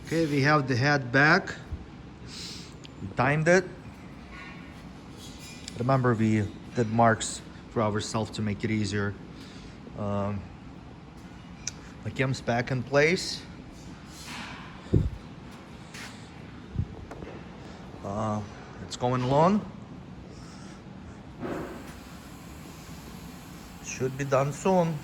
Okay, we have the head back. We timed it. Remember, we did marks for ourselves to make it easier. The cam's back in place. It's going along. Should be done soon.